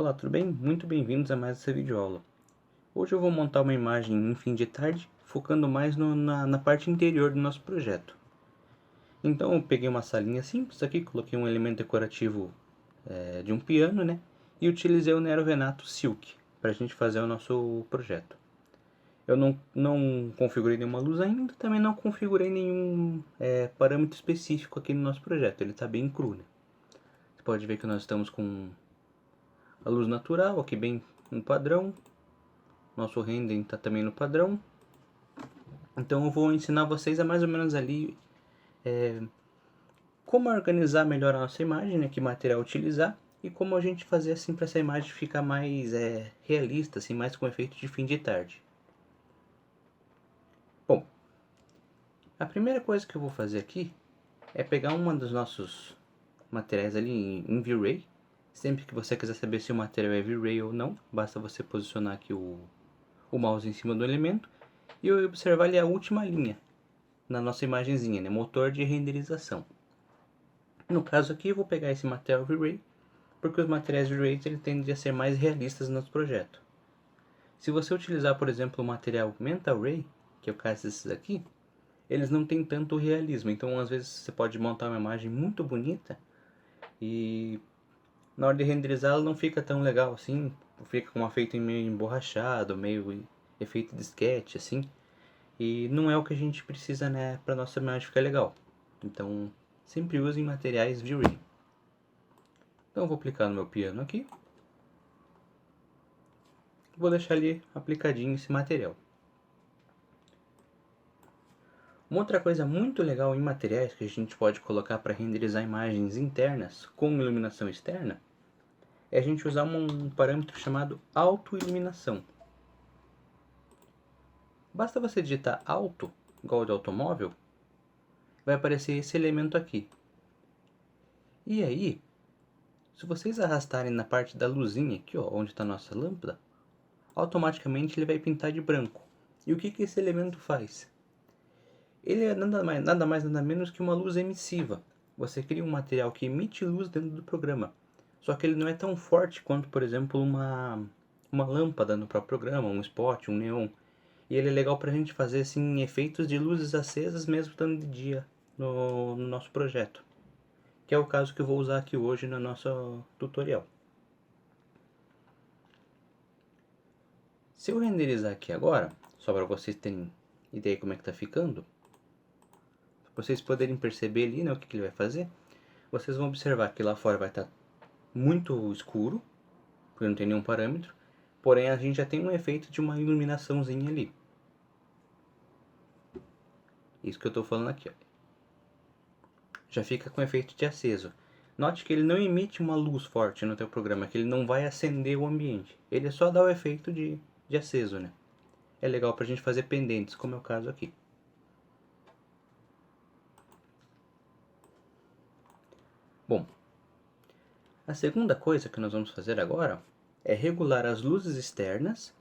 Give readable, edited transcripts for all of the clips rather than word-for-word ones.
Olá, tudo bem? Muito bem-vindos a mais essa videoaula. Hoje eu vou montar uma imagem em fim de tarde, focando mais na parte interior do nosso projeto. Então eu peguei uma salinha simples aqui, coloquei um elemento decorativo de um piano, né? E utilizei o Nero Venato Silk para a gente fazer o nosso projeto. Eu não configurei nenhuma luz ainda, também não configurei nenhum parâmetro específico aqui no nosso projeto, ele está bem cru, né? Você pode ver que nós estamos com a luz natural aqui bem no padrão. Nosso rendering está também no padrão. Então eu vou ensinar vocês a mais ou menos ali como organizar melhor a nossa imagem, né, que material utilizar e como a gente fazer assim para essa imagem ficar mais realista, assim, mais com efeito de fim de tarde. Bom, a primeira coisa que eu vou fazer aqui é pegar uma dos nossos materiais ali em V-Ray. Sempre que você quiser saber se o material é V-Ray ou não, basta você posicionar aqui o mouse em cima do elemento e observar ali a última linha na nossa imagenzinha, né? Motor de renderização. No caso aqui eu vou pegar esse material V-Ray, porque os materiais V-Ray tendem a ser mais realistas no nosso projeto. Se você utilizar, por exemplo, o material Mental Ray, que é o caso desses aqui, eles não têm tanto realismo, então às vezes você pode montar uma imagem muito bonita e na hora de renderizar ela não fica tão legal assim, fica com um efeito meio emborrachado, meio efeito disquete assim, e não é o que a gente precisa, né, para nossa imagem ficar legal. Então sempre usem materiais V-Ray. Então eu vou aplicar no meu piano aqui, vou deixar ali aplicadinho esse material. Uma outra coisa muito legal em materiais que a gente pode colocar para renderizar imagens internas com iluminação externa é a gente usar um parâmetro chamado autoiluminação. Basta você digitar auto, igual de automóvel, vai aparecer esse elemento aqui. E aí, se vocês arrastarem na parte da luzinha aqui, ó, onde está a nossa lâmpada, automaticamente ele vai pintar de branco. E o que esse elemento faz? Ele é nada mais nada menos que uma luz emissiva. Você cria um material que emite luz dentro do programa. Só que ele não é tão forte quanto, por exemplo, uma lâmpada no próprio programa, um spot, um neon. E ele é legal para a gente fazer assim, efeitos de luzes acesas mesmo estando de dia no nosso projeto. Que é o caso que eu vou usar aqui hoje no nosso tutorial. Se eu renderizar aqui agora, só para vocês terem ideia como é que está ficando, para vocês poderem perceber ali, né, o que ele vai fazer, vocês vão observar que lá fora vai estar muito escuro, porque não tem nenhum parâmetro, porém a gente já tem um efeito de uma iluminaçãozinha ali. Isso que eu estou falando aqui, ó. Já fica com efeito de aceso. Note que ele não emite uma luz forte no teu programa, que ele não vai acender o ambiente. Ele só dá o efeito de aceso, né? É legal para a gente fazer pendentes, como é o caso aqui. Bom, a segunda coisa que nós vamos fazer agora é regular as luzes externas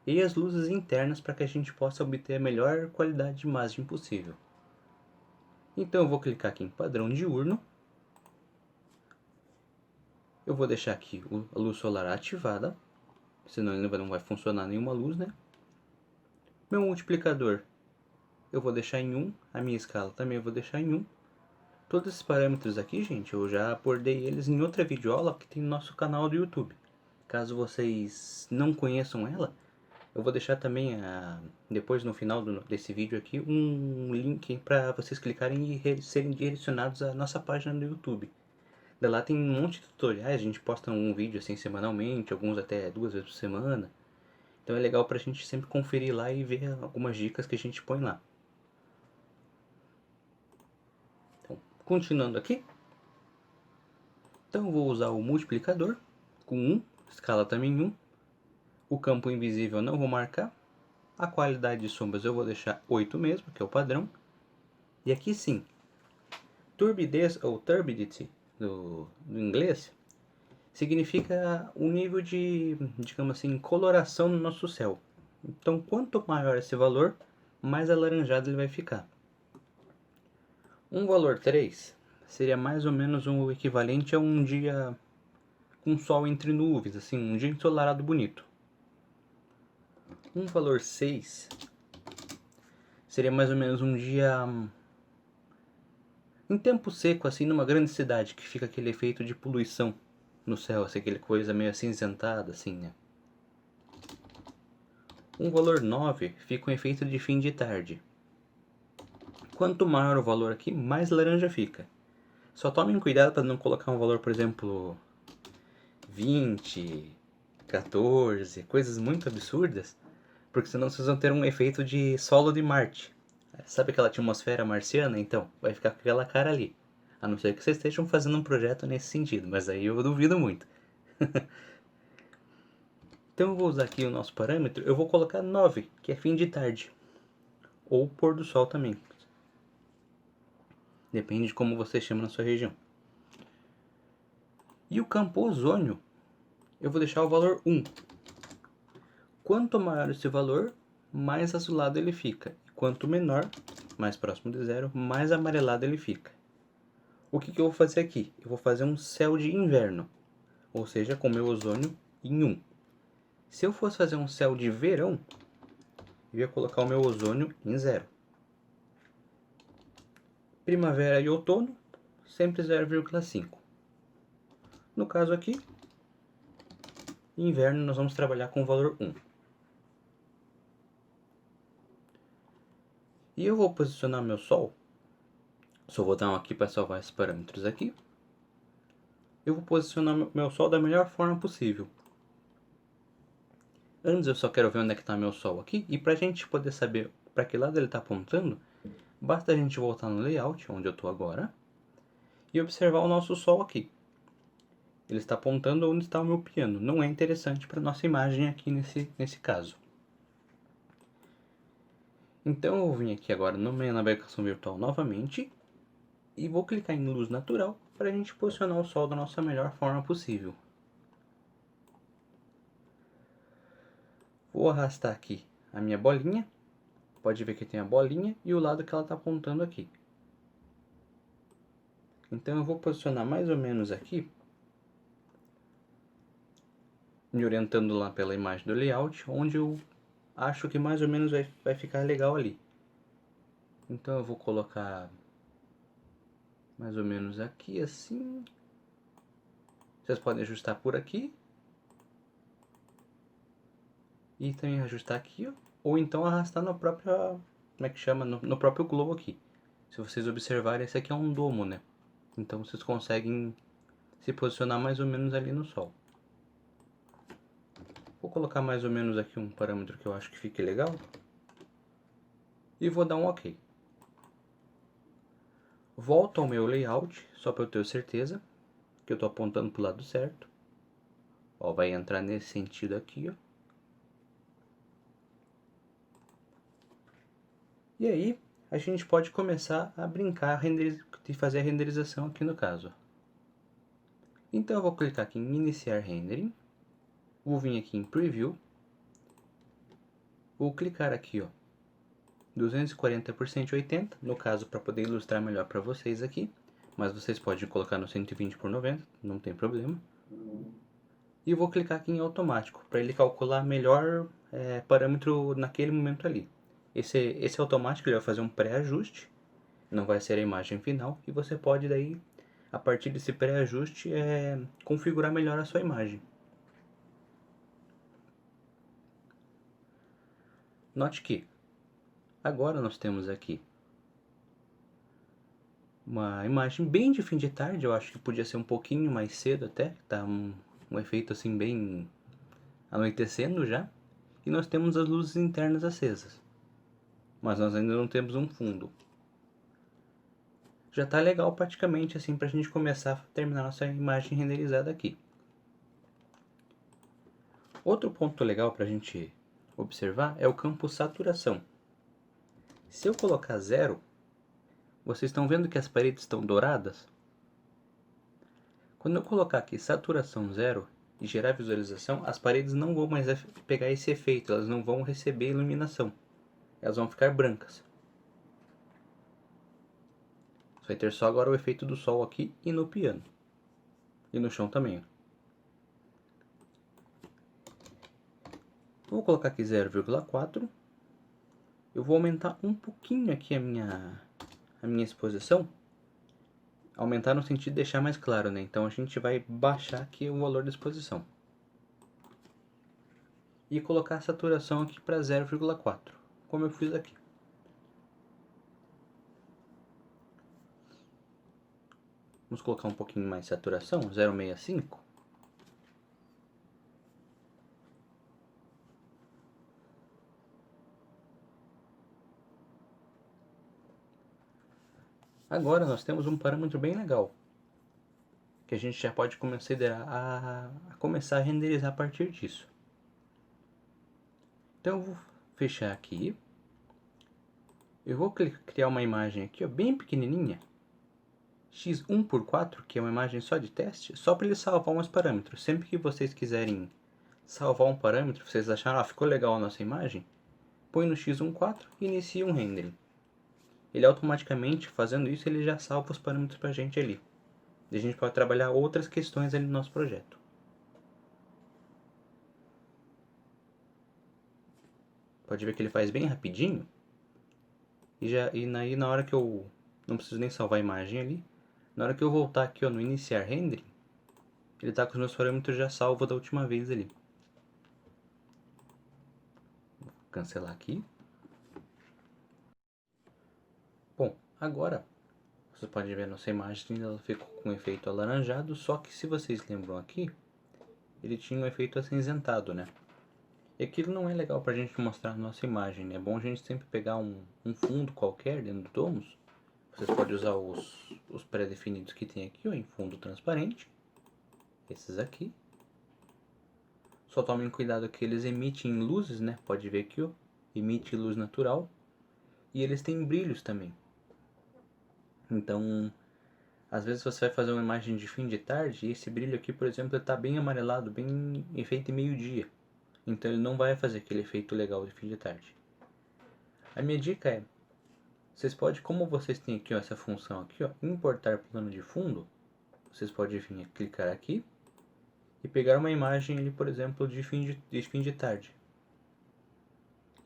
e as luzes internas para que a gente possa obter a melhor qualidade de imagem possível. Então eu vou clicar aqui em padrão diurno. Eu vou deixar aqui a luz solar ativada, senão ainda não vai funcionar nenhuma luz, né? Meu multiplicador eu vou deixar em 1, a minha escala também eu vou deixar em 1. Todos esses parâmetros aqui, gente, eu já abordei eles em outra videoaula que tem no nosso canal do YouTube. Caso vocês não conheçam ela, eu vou deixar também depois no final desse vídeo aqui um link para vocês clicarem e serem direcionados à nossa página do YouTube. De lá tem um monte de tutoriais, a gente posta um vídeo assim semanalmente, alguns até 2 vezes por semana. Então é legal pra gente sempre conferir lá e ver algumas dicas que a gente põe lá. Então, continuando aqui. Então eu vou usar o multiplicador com 1, escala também 1. O campo invisível eu não vou marcar. A qualidade de sombras eu vou deixar 8 mesmo, que é o padrão. E aqui sim, turbidez ou turbidity do inglês significa o nível de, digamos assim, coloração no nosso céu. Então quanto maior esse valor, mais alaranjado ele vai ficar. Um valor 3 seria mais ou menos o equivalente a um dia com sol entre nuvens, assim, um dia ensolarado bonito. Um valor 6 seria mais ou menos um dia em tempo seco, assim, numa grande cidade, que fica aquele efeito de poluição no céu, assim, aquele coisa meio acinzentada, assim, né? Um valor 9 fica um efeito de fim de tarde. Quanto maior o valor aqui, mais laranja fica. Só tomem cuidado para não colocar um valor, por exemplo, 20, 14, coisas muito absurdas, porque senão vocês vão ter um efeito de solo de Marte. Sabe aquela atmosfera marciana? Então, vai ficar com aquela cara ali. A não ser que vocês estejam fazendo um projeto nesse sentido, mas aí eu duvido muito. Então eu vou usar aqui o nosso parâmetro, eu vou colocar 9, que é fim de tarde. Ou pôr do sol também. Depende de como você chama na sua região. E o campo ozônio, eu vou deixar o valor 1. Quanto maior esse valor, mais azulado ele fica. E quanto menor, mais próximo de zero, mais amarelado ele fica. O que eu vou fazer aqui? Eu vou fazer um céu de inverno, ou seja, com meu ozônio em 1. Se eu fosse fazer um céu de verão, eu ia colocar o meu ozônio em 0. Primavera e outono, sempre 0,5. No caso aqui, inverno, nós vamos trabalhar com o valor 1. E eu vou posicionar meu Sol. Só vou dar um aqui para salvar esses parâmetros aqui. Eu vou posicionar meu Sol da melhor forma possível. Antes eu só quero ver onde é que está meu Sol aqui. E para a gente poder saber para que lado ele está apontando, basta a gente voltar no layout, onde eu estou agora, e observar o nosso Sol aqui. Ele está apontando onde está o meu piano. Não é interessante para nossa imagem aqui nesse caso. Então eu vou vir aqui agora na minha navegação virtual novamente e vou clicar em luz natural para a gente posicionar o Sol da nossa melhor forma possível. Vou arrastar aqui a minha bolinha. Pode ver que tem a bolinha e o lado que ela está apontando aqui. Então eu vou posicionar mais ou menos aqui, me orientando lá pela imagem do layout, onde eu acho que mais ou menos vai ficar legal ali. Então eu vou colocar mais ou menos aqui assim. Vocês podem ajustar por aqui. E também ajustar aqui, ó. Ou então arrastar no próprio, como é que chama? No próprio globo aqui. Se vocês observarem, esse aqui é um domo, né? Então vocês conseguem se posicionar mais ou menos ali no Sol. Vou colocar mais ou menos aqui um parâmetro que eu acho que fique legal. E vou dar um OK. Volto ao meu layout, só para eu ter certeza que eu estou apontando para o lado certo. Ó, vai entrar nesse sentido aqui, ó. E aí, a gente pode começar a brincar de fazer a renderização aqui no caso. Então eu vou clicar aqui em Iniciar Rendering. Vou vir aqui em Preview. Vou clicar aqui, ó, 240 por 180, no caso para poder ilustrar melhor para vocês aqui. Mas vocês podem colocar no 120 por 90, não tem problema. E vou clicar aqui em automático, para ele calcular melhor parâmetro naquele momento ali. Esse automático ele vai fazer um pré-ajuste, não vai ser a imagem final, e você pode daí, a partir desse pré-ajuste, configurar melhor a sua imagem. Note que agora nós temos aqui uma imagem bem de fim de tarde, eu acho que podia ser um pouquinho mais cedo até, tá um efeito assim bem anoitecendo já. E nós temos as luzes internas acesas, mas nós ainda não temos um fundo. Já tá legal praticamente assim pra gente começar a terminar nossa imagem renderizada aqui. Outro ponto legal pra gente observar é o campo saturação. Se eu colocar 0, vocês estão vendo que as paredes estão douradas? Quando eu colocar aqui saturação 0 e gerar visualização, as paredes não vão mais pegar esse efeito, elas não vão receber iluminação, elas vão ficar brancas. Você vai ter só agora o efeito do sol aqui e no piano. E no chão também. Vou colocar aqui 0,4. Eu vou aumentar um pouquinho aqui a minha exposição. Aumentar no sentido de deixar mais claro, né? Então a gente vai baixar aqui o valor da exposição. E colocar a saturação aqui para 0,4, como eu fiz aqui. Vamos colocar um pouquinho mais de saturação, 0,65. Agora nós temos um parâmetro bem legal, que a gente já pode considerar a começar a renderizar a partir disso. Então eu vou fechar aqui. Eu vou criar uma imagem aqui, ó, bem pequenininha, x1/4, que é uma imagem só de teste, só para ele salvar uns parâmetros. Sempre que vocês quiserem salvar um parâmetro, vocês acharam, ficou legal a nossa imagem, põe no x1/4 e inicia um rendering. Ele automaticamente, fazendo isso, ele já salva os parâmetros para a gente ali. E a gente pode trabalhar outras questões ali no nosso projeto. Pode ver que ele faz bem rapidinho. E aí na hora que eu não preciso nem salvar a imagem ali, na hora que eu voltar aqui, ó, no iniciar rendering, ele está com os meus parâmetros já salvos da última vez ali. Vou cancelar aqui. Bom, agora você pode ver a nossa imagem, ela ficou com um efeito alaranjado, só que se vocês lembram aqui, ele tinha um efeito acinzentado, né? E aquilo não é legal pra gente mostrar na nossa imagem, né? É bom a gente sempre pegar um fundo qualquer dentro do Domus. Vocês podem usar os pré-definidos que tem aqui, ó, em fundo transparente. Esses aqui. Só tomem cuidado que eles emitem luzes, né? Pode ver aqui, ó. Emite luz natural. E eles têm brilhos também. Então, às vezes você vai fazer uma imagem de fim de tarde e esse brilho aqui, por exemplo, está bem amarelado, bem efeito meio-dia. Então ele não vai fazer aquele efeito legal de fim de tarde. A minha dica é, vocês podem, como vocês têm aqui, ó, essa função aqui, ó, importar plano de fundo, vocês podem vir clicar aqui e pegar uma imagem ali, por exemplo, de fim de tarde.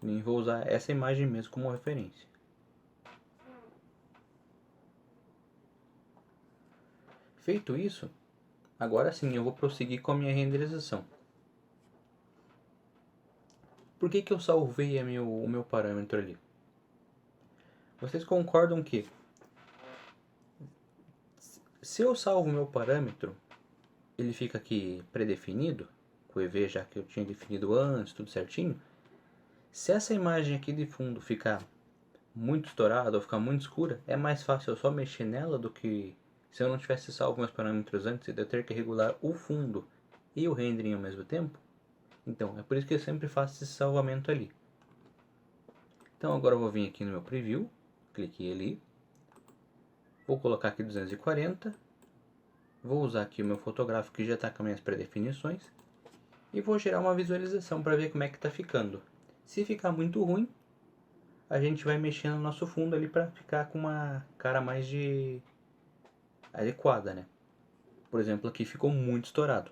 E vou usar essa imagem mesmo como referência. Feito isso, agora sim eu vou prosseguir com a minha renderização. Por que eu salvei o meu parâmetro ali? Vocês concordam que se eu salvo o meu parâmetro, ele fica aqui predefinido, com o EV já que eu tinha definido antes, tudo certinho. Se essa imagem aqui de fundo ficar muito estourada ou ficar muito escura, é mais fácil eu só mexer nela do que se eu não tivesse salvo meus parâmetros antes de eu ter que regular o fundo e o rendering ao mesmo tempo. Então, é por isso que eu sempre faço esse salvamento ali. Então agora eu vou vir aqui no meu preview, cliquei ali, vou colocar aqui 240, vou usar aqui o meu fotográfico que já está com as minhas pré-definições e vou gerar uma visualização para ver como é que está ficando. Se ficar muito ruim, a gente vai mexendo no nosso fundo ali para ficar com uma cara mais adequada, né? Por exemplo, aqui ficou muito estourado.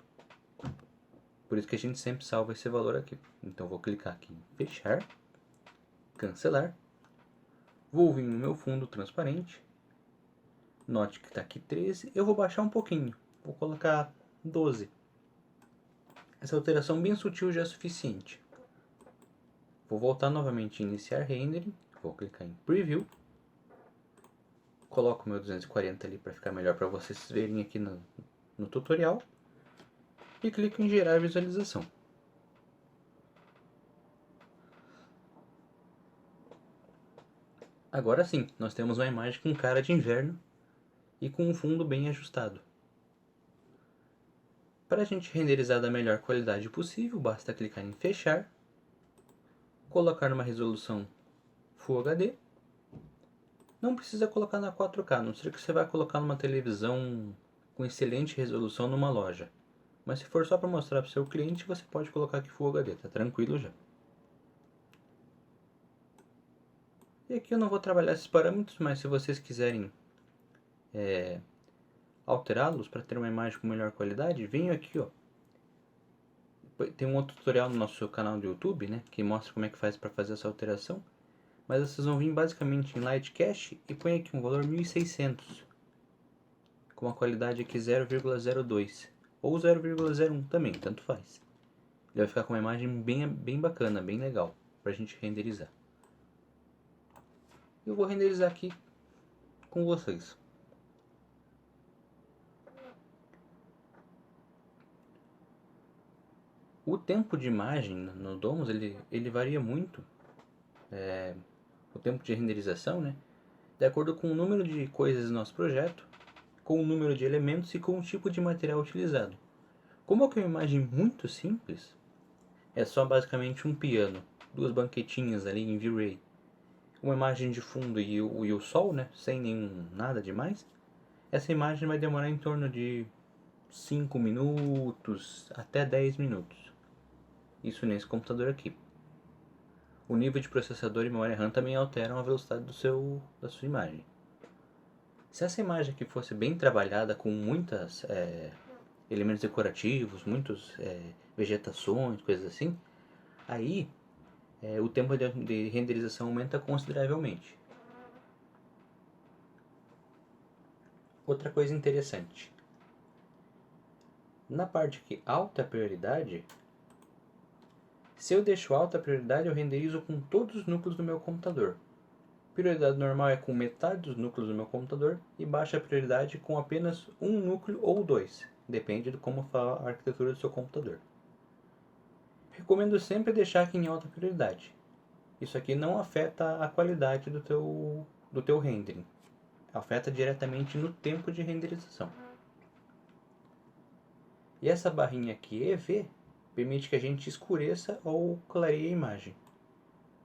Por isso que a gente sempre salva esse valor aqui. Então vou clicar aqui em fechar, cancelar. Vou vir no meu fundo transparente. Note que está aqui 13. Eu vou baixar um pouquinho. Vou colocar 12. Essa alteração bem sutil já é suficiente. Vou voltar novamente em iniciar rendering. Vou clicar em preview. Coloco o meu 240 ali para ficar melhor para vocês verem aqui no tutorial. E clico em gerar visualização. Agora sim, nós temos uma imagem com cara de inverno e com um fundo bem ajustado. Para a gente renderizar da melhor qualidade possível, basta clicar em fechar, colocar numa resolução Full HD. Não precisa colocar na 4K, a não ser que você vai colocar numa televisão com excelente resolução numa loja. Mas se for só para mostrar para o seu cliente, você pode colocar aqui Full HD, tá tranquilo já. E aqui eu não vou trabalhar esses parâmetros, mas se vocês quiserem alterá-los para ter uma imagem com melhor qualidade, venho aqui, ó, Tem um outro tutorial no nosso canal do YouTube, né, que mostra como é que faz para fazer essa alteração. Mas vocês vão vir basicamente em Lightcache e põe aqui um valor 1600, com a qualidade aqui 0,02 ou 0,01 também, tanto faz. Ele vai ficar com uma imagem bem bacana, bem legal pra gente renderizar. Eu vou renderizar aqui com vocês. O tempo de imagem no Domus ele varia muito, o tempo de renderização, né? De acordo com o número de coisas do nosso projeto, com o número de elementos e com o tipo de material utilizado. Como é uma imagem muito simples, é só basicamente um piano, duas banquetinhas ali em V-Ray, uma imagem de fundo e o sol, né? Sem nada demais. Essa imagem vai demorar em torno de 5 minutos até 10 minutos. Isso nesse computador aqui. O nível de processador e memória RAM também alteram a velocidade da sua imagem. Se essa imagem aqui fosse bem trabalhada com muitos elementos decorativos, muitas vegetações, coisas assim, aí o tempo de renderização aumenta consideravelmente. Outra coisa interessante. Na parte que alta prioridade, se eu deixo alta prioridade, eu renderizo com todos os núcleos do meu computador. Prioridade normal é com metade dos núcleos do meu computador e baixa prioridade com apenas um núcleo ou dois, depende de como for a arquitetura do seu computador. Recomendo sempre deixar aqui em alta prioridade. Isso aqui não afeta a qualidade do teu rendering, afeta diretamente no tempo de renderização. E essa barrinha aqui EV permite que a gente escureça ou clareie a imagem.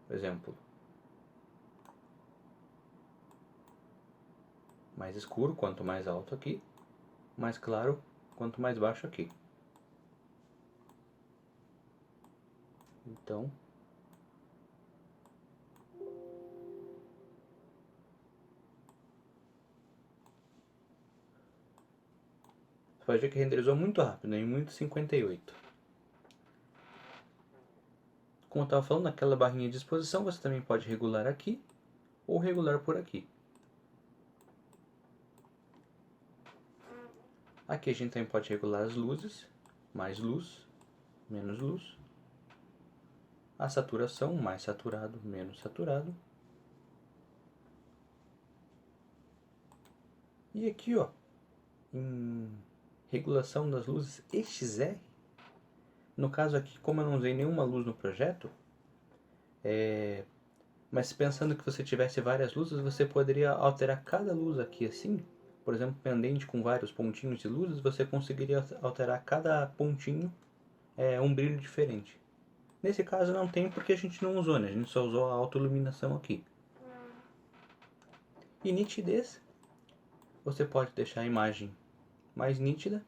Por exemplo, mais escuro quanto mais alto aqui, mais claro quanto mais baixo aqui. Então, você pode ver que renderizou muito rápido, em 1,58. Como eu estava falando, naquela barrinha de exposição você também pode regular aqui ou regular por aqui. Aqui a gente também pode regular as luzes, mais luz, menos luz. A saturação, mais saturado, menos saturado. E aqui, ó, em regulação das luzes XR, no caso aqui, como eu não usei nenhuma luz no projeto, mas pensando que você tivesse várias luzes, você poderia alterar cada luz aqui assim. Por exemplo, pendente com vários pontinhos de luzes, você conseguiria alterar cada pontinho um brilho diferente. Nesse caso não tem porque a gente não usou, né? A gente só usou a autoiluminação aqui. E nitidez, você pode deixar a imagem mais nítida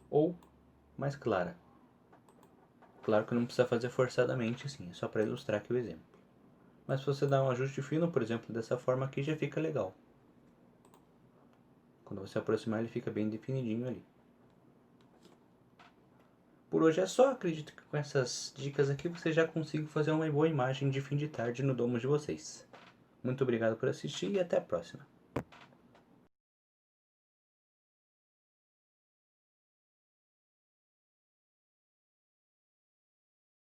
ou mais clara. Claro que não precisa fazer forçadamente assim, é só para ilustrar aqui o exemplo. Mas se você dá um ajuste fino, por exemplo, dessa forma aqui, já fica legal. Quando você aproximar, ele fica bem definidinho ali. Por hoje é só, acredito que com essas dicas aqui você já consiga fazer uma boa imagem de fim de tarde no domo de vocês. Muito obrigado por assistir e até a próxima.